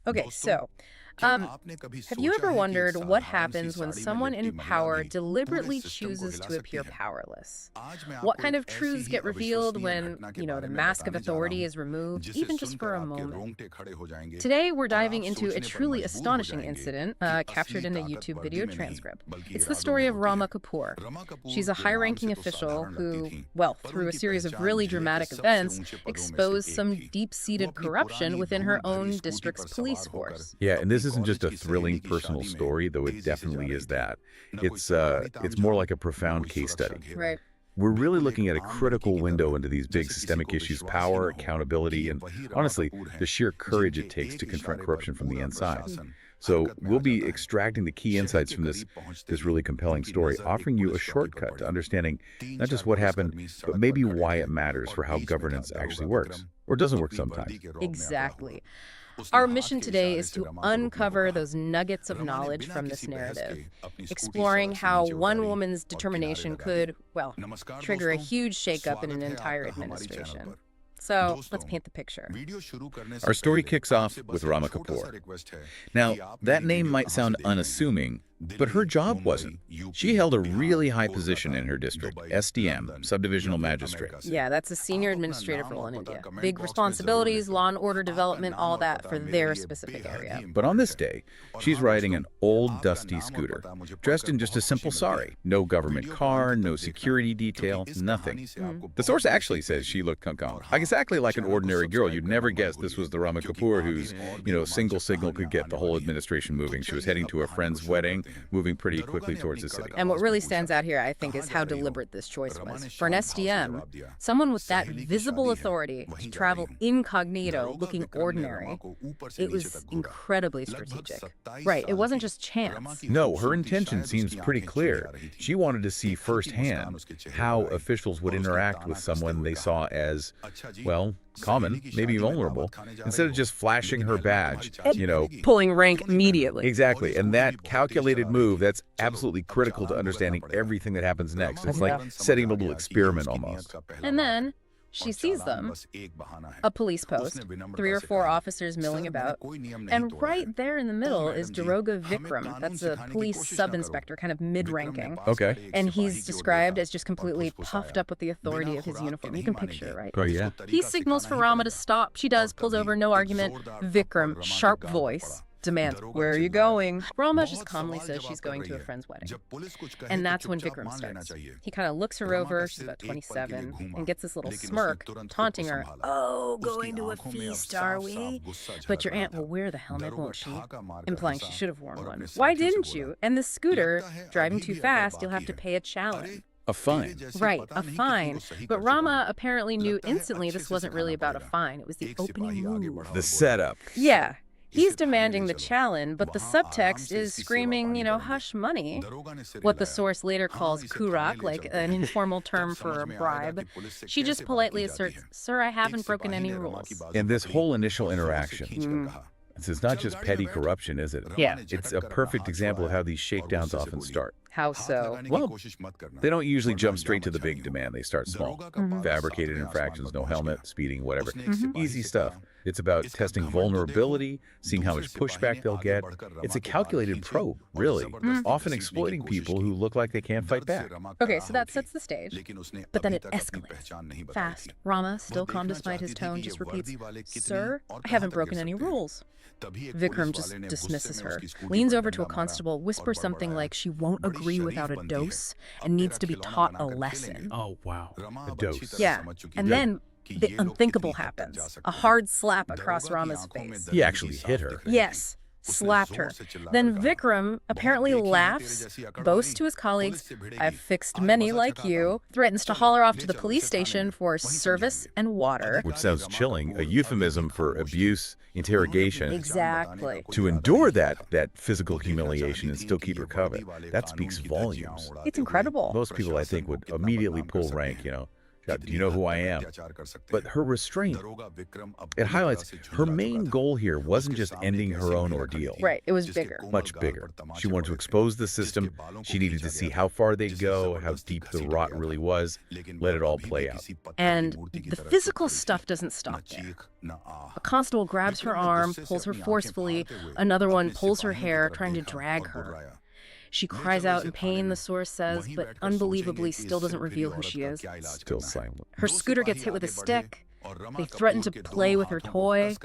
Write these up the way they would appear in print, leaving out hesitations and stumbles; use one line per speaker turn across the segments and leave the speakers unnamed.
Okay, so have you ever wondered what happens when someone in power deliberately chooses to appear powerless? What kind of truths get revealed when, the mask of authority is removed, even just for a moment? Today, we're diving into a truly astonishing incident captured in a YouTube video transcript. It's the story of Rama Kapoor. She's a high-ranking official who, well, through a series of really dramatic events, exposed some deep-seated corruption within her own district's police force.
Yeah, and this isn't just a thrilling personal story, though it definitely is that. It's more like a profound case study.
Right.
We're really looking at a critical window into these big systemic issues: power, accountability, and honestly, the sheer courage it takes to confront corruption from the inside. So we'll be extracting the key insights from this really compelling story, offering you a shortcut to understanding not just what happened, but maybe why it matters for how governance actually works, or doesn't work sometimes.
Exactly. Our mission today is to uncover those nuggets of knowledge from this narrative, exploring how one woman's determination could, well, trigger a huge shakeup in an entire administration. So let's paint the picture.
Our story kicks off with Rama Kapoor. Now, that name might sound unassuming, but her job wasn't. She held a really high position in her district, SDM, Subdivisional Magistrate.
Yeah, that's a senior administrative role in India. Big responsibilities, law and order development, all that for their specific area.
But on this day, she's riding an old, dusty scooter, dressed in just a simple sari. No government car, no security detail, nothing. The source actually says she looked exactly like an ordinary girl. You'd never guess this was the Rama Kapoor whose, single signal could get the whole administration moving. She was heading to a friend's wedding, moving pretty quickly towards the city.
And what really stands out here, I think, is how deliberate this choice was. For an SDM, someone with that visible authority to travel incognito, looking ordinary, it was incredibly strategic. Right, it wasn't just chance.
No, her intention seems pretty clear. She wanted to see firsthand how officials would interact with someone they saw as, well, common, maybe vulnerable, instead of just flashing her badge,
Pulling rank immediately.
Exactly. And that calculated move, that's absolutely critical to understanding everything that happens next. It's like setting a little experiment almost.
And then she sees them, a police post, 3 or 4 officers milling about, and right there in the middle is Daroga Vikram. That's a police sub-inspector, kind of mid-ranking.
Okay.
And he's described as just completely puffed up with the authority of his uniform. You can picture it, right?
Oh, yeah.
He signals for Rama to stop. She does, pulls over, no argument. Vikram, sharp voice, demands, "Where are you going?" Rama just calmly says she's going to a friend's wedding. And that's when Vikram starts. He kind of looks her over, she's about 27, and gets this little smirk, taunting her. "Oh, going to a feast, are we? But your aunt will wear the helmet, won't she?" Implying she should have worn one. "Why didn't you? And the scooter, driving too fast, you'll have to pay a challenge."
A fine.
Right, a fine. But Rama apparently knew instantly this wasn't really about a fine. It was the opening move.
The setup.
Yeah. He's demanding the challenge, but the subtext is screaming, hush money. What the source later calls kurak, like an informal term for a bribe. She just politely asserts, "Sir, I haven't broken any rules."
And this whole initial interaction, this is not just petty corruption, is it?
Yeah.
It's a perfect example of how these shakedowns often start.
How so?
Well, they don't usually jump straight to the big demand. They start small. Fabricated infractions, no helmet, speeding, whatever. Easy stuff. It's about testing vulnerability, seeing how much pushback they'll get. It's a calculated probe, really, often exploiting people who look like they can't fight back.
Okay, so that sets the stage. But then it escalates. Fast. Rama, still calm despite his tone, just repeats, "Sir, I haven't broken any rules." Vikram just dismisses her, leans over to a constable, whispers something like she won't agree without a dose and needs to be taught a lesson.
Oh, wow. A dose.
Yeah, and then the unthinkable happens. A hard slap across Rama's face.
He actually hit her.
Yes, slapped her. Then Vikram apparently laughs, boasts to his colleagues, "I've fixed many like you," threatens to haul her off to the police station for service and water.
Which sounds chilling, a euphemism for abuse, interrogation.
Exactly.
To endure that physical humiliation and still keep her covered, that speaks volumes.
It's incredible.
Most people, I think, would immediately pull rank, Do you know who I am? But her restraint, it highlights her main goal here wasn't just ending her own ordeal.
Right, it was bigger.
Much bigger. She wanted to expose the system. She needed to see how far they'd go, how deep the rot really was, let it all play out.
And the physical stuff doesn't stop there. A constable grabs her arm, pulls her forcefully. Another one pulls her hair, trying to drag her. She cries out in pain, the source says, but unbelievably still doesn't reveal who she is.
Still silent.
Her scooter gets hit with a stick. They threaten to play with her toy.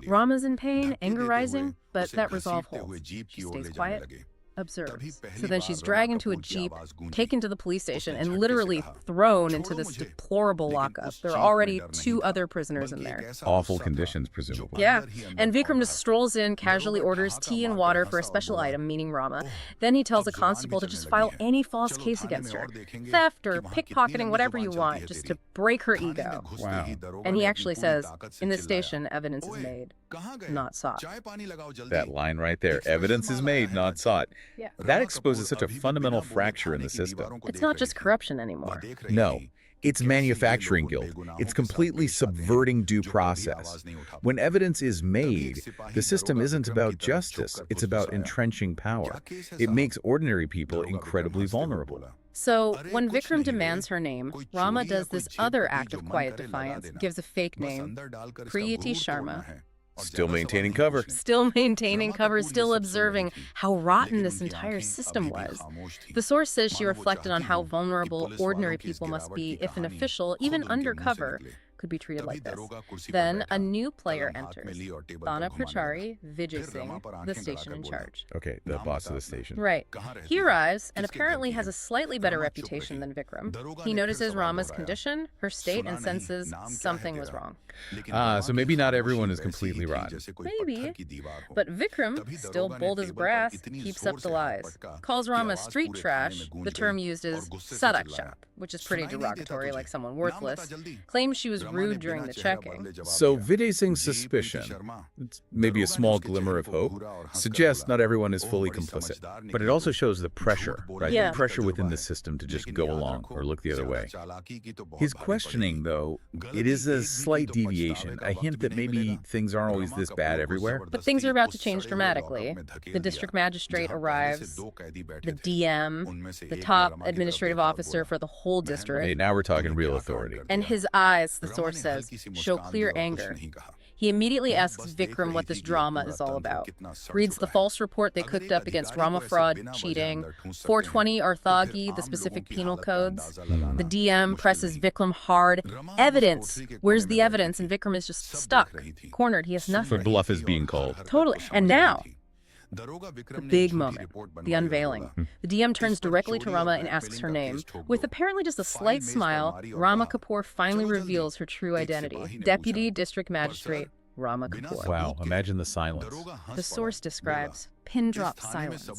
Rama's in pain, anger rising, but that resolve holds. She stays quiet, observes. So then she's dragged into a Jeep, taken to the police station, and literally thrown into this deplorable lockup. There are already 2 other prisoners in there.
Awful conditions, presumably.
Yeah. And Vikram just strolls in, casually orders tea and water for a special item, meaning Rama. Then he tells a constable to just file any false case against her. Theft or pickpocketing, whatever you want, just to break her ego.
Wow.
And he actually says, in this station, evidence is made, not sought.
That line right there, evidence is made, not sought.
Yeah.
That exposes such a fundamental fracture in the system.
It's not just corruption anymore.
No, it's manufacturing guilt. It's completely subverting due process. When evidence is made, the system isn't about justice. It's about entrenching power. It makes ordinary people incredibly vulnerable.
So when Vikram demands her name, Rama does this other act of quiet defiance, gives a fake name, Priyati Sharma.
Still maintaining cover.
Still maintaining cover, still observing how rotten this entire system was. The source says she reflected on how vulnerable ordinary people must be if an official, even undercover, could be treated like this. Then a new player enters, Thana Prachari Vijay Singh, the station in charge.
Okay, the boss of the station.
Right. He arrives and apparently has a slightly better reputation than Vikram. He notices Rama's condition, her state, and senses something was wrong.
So maybe not everyone is completely rotten.
Maybe. But Vikram, still bold as brass, keeps up the lies. Calls Rama street trash, the term used is sadak, which is pretty derogatory, like someone worthless. Claims she was rude during the checking.
So Vijay Singh's suspicion, it's maybe a small glimmer of hope, suggests not everyone is fully complicit. But it also shows the pressure, right?
Yeah.
The pressure within the system to just go along or look the other way. His questioning, though, it is a slight deviation, a hint that maybe things aren't always this bad everywhere.
But things are about to change dramatically. The district magistrate arrives, the DM, the top administrative officer for the whole district.
Hey, now we're talking real authority.
And his eyes, the source says, show clear anger. He immediately asks Vikram what this drama is all about. Reads the false report they cooked up against Rama fraud, cheating, 420 Arthagi, the specific penal codes. The DM presses Vikram hard. Evidence! Where's the evidence? And Vikram is just stuck, cornered. He has nothing.
The bluff is being called.
Totally. And now, the big moment, the unveiling. The DM turns directly to Rama and asks her name. With apparently just a slight smile, Rama Kapoor finally reveals her true identity. Deputy District Magistrate Rama Kapoor.
Wow, imagine the silence.
The source describes pin drop silence,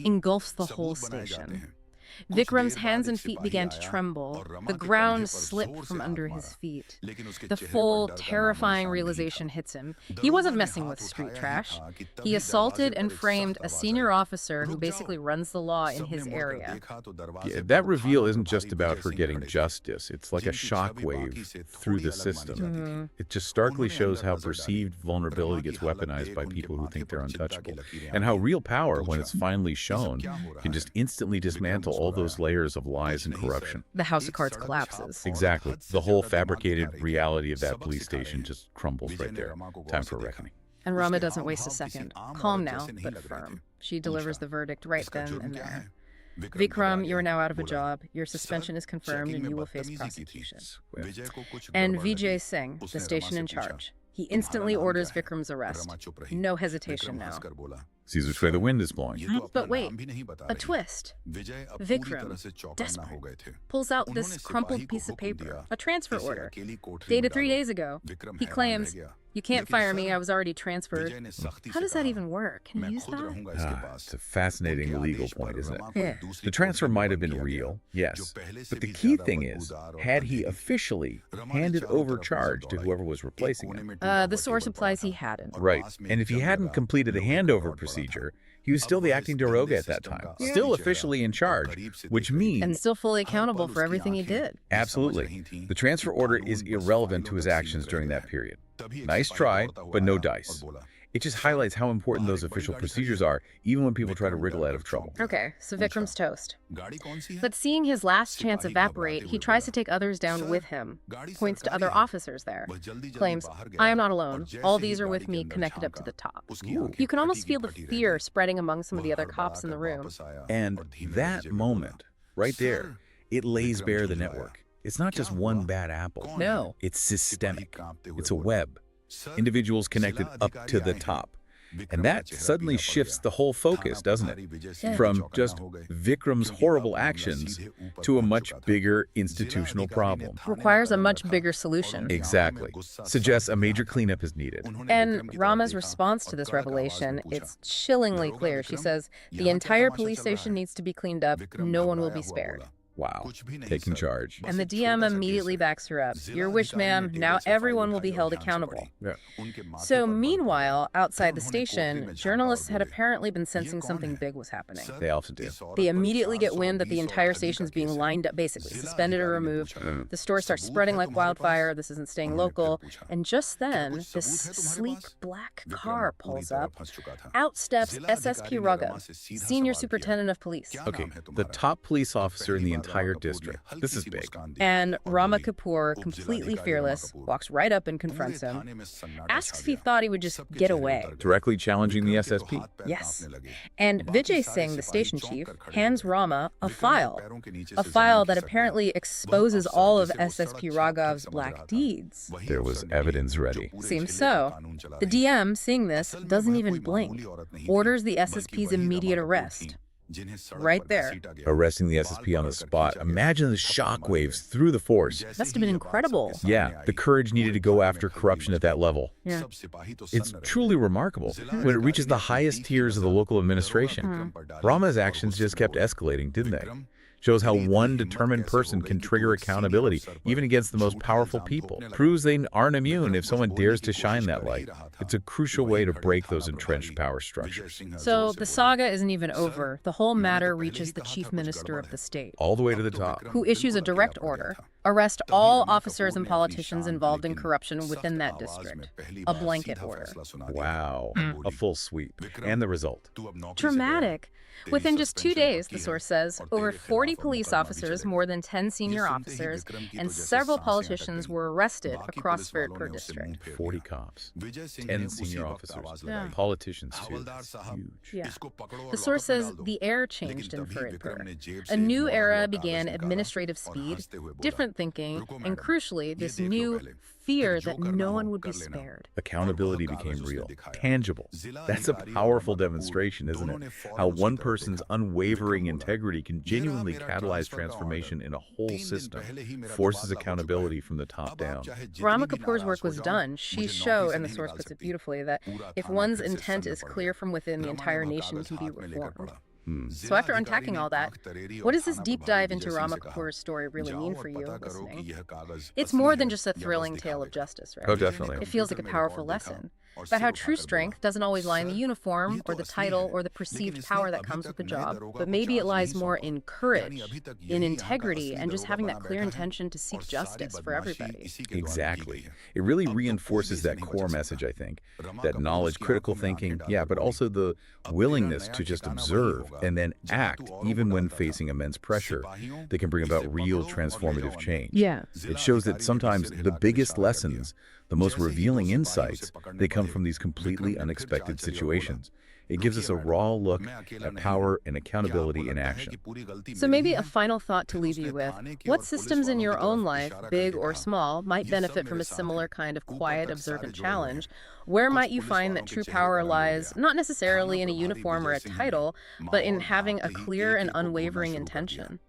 engulfs the whole station. Vikram's hands and feet began to tremble. The ground slipped from under his feet. The full, terrifying realization hits him. He wasn't messing with street trash. He assaulted and framed a senior officer who basically runs the law in his area.
Yeah, that reveal isn't just about her getting justice. It's like a shockwave through the system. It just starkly shows how perceived vulnerability gets weaponized by people who think they're untouchable, and how real power, when it's finally shown, can just instantly dismantle all those layers of lies and corruption.
The house of cards collapses.
Exactly. The whole fabricated reality of that police station just crumbles right there. Time for a reckoning.
And Rama doesn't waste a second. Calm now, but firm. She delivers the verdict right then and there. Vikram, you are now out of a job. Your suspension is confirmed and you will face prosecution. And Vijay Singh, the station in charge. He instantly orders Vikram's arrest. No hesitation now.
Sees which way the wind is blowing.
But wait, a twist. Vikram, desperate, pulls out this crumpled piece of paper, a transfer order, dated 3 days ago. He claims, "You can't fire me, I was already transferred." How does that even work? Can you use that?
It's a fascinating legal point, isn't it?
Yeah.
The transfer might have been real, yes. But the key thing is, had he officially handed over charge to whoever was replacing him?
The source implies he hadn't.
Right. And if he hadn't completed a handover procedure, He was still the acting daroga at that time, still officially in charge, which means...
And still fully accountable for everything he did.
Absolutely. The transfer order is irrelevant to his actions during that period. Nice try, but no dice. It just highlights how important those official procedures are, even when people try to wriddle out of trouble.
Okay, so Vikram's toast. But seeing his last chance evaporate, he tries to take others down with him, points to other officers there, claims, "I am not alone. All these are with me, connected up to the top." You can almost feel the fear spreading among some of the other cops in the room.
And that moment, right there, it lays bare the network. It's not just one bad apple.
No.
It's systemic. It's a web. Individuals connected up to the top. And that suddenly shifts the whole focus, doesn't it?
Yeah.
From just Vikram's horrible actions to a much bigger institutional problem.
Requires a much bigger solution.
Exactly. Suggests a major cleanup is needed.
And Rama's response to this revelation, it's chillingly clear. She says, the entire police station needs to be cleaned up. No one will be spared.
Wow. Taking charge.
And the DM immediately backs her up. Your wish, ma'am. Now everyone will be held accountable.
Yeah.
So meanwhile, outside the station, journalists had apparently been sensing something big was happening.
They often do.
They immediately get wind that the entire station's being lined up, basically suspended or removed. The story starts spreading like wildfire. This isn't staying local. And just then, this sleek black car pulls up. Out steps SSP Raghav, senior superintendent of police.
Okay, the top police officer in the entire district. This is big.
And Rama Kapoor, completely fearless, walks right up and confronts him. Asks if he thought he would just get away.
Directly challenging the SSP.
Yes. And Vijay Singh, the station chief, hands Rama a file that apparently exposes all of SSP Raghav's black deeds.
There was evidence ready.
Seems so. The DM, seeing this, doesn't even blink. Orders the SSP's immediate arrest. Right there.
Arresting the SSP on the spot. Imagine the shockwaves through the force.
Must have been incredible.
Yeah, the courage needed to go after corruption at that level.
Yeah.
It's truly remarkable when it reaches the highest tiers of the local administration. Rama's actions just kept escalating, didn't they? Shows how one determined person can trigger accountability, even against the most powerful people. Proves they aren't immune if someone dares to shine that light. It's a crucial way to break those entrenched power structures.
So the saga isn't even over. The whole matter reaches the chief minister of the state,
All the way to the top.
who issues a direct order. Arrest all officers and politicians involved in corruption within that district. A blanket order.
Wow. A full sweep. And the result.
Dramatic. Within just 2 days, the source says, over 40 police officers, more than 10 senior officers, and several politicians were arrested across Faridpur district.
40 cops. 10 senior officers.
Yeah.
Politicians, too. Huge.
Yeah. The source says the air changed in Faridpur. A new era began administrative speed, different thinking, and crucially, this new fear that no one would be spared.
Accountability became real, tangible. That's a powerful demonstration, isn't it? How one person's unwavering integrity can genuinely catalyze transformation in a whole system, forces accountability from the top down.
Rama Kapoor's work was done. She showed, and the source puts it beautifully, that if one's intent is clear from within, the entire nation can be reformed. So after unpacking all that, what does this deep dive into Rama Kapoor's story really mean for you listening? It's more than just a thrilling tale of justice, right?
Oh, definitely.
It feels like a powerful lesson about how true strength doesn't always lie in the uniform or the title or the perceived power that comes with the job, but maybe it lies more in courage, in integrity, and just having that clear intention to seek justice for everybody.
Exactly. It really reinforces that core message, I think. That knowledge, critical thinking, yeah, but also the willingness to just observe and then act, even when facing immense pressure, that can bring about real transformative change.
Yeah.
It shows that sometimes the biggest lessons, the most revealing insights, they come from these completely unexpected situations. It gives us a raw look at power and accountability in action.
So maybe a final thought to leave you with. What systems in your own life, big or small, might benefit from a similar kind of quiet, observant challenge? Where might you find that true power lies, not necessarily in a uniform or a title, but in having a clear and unwavering intention?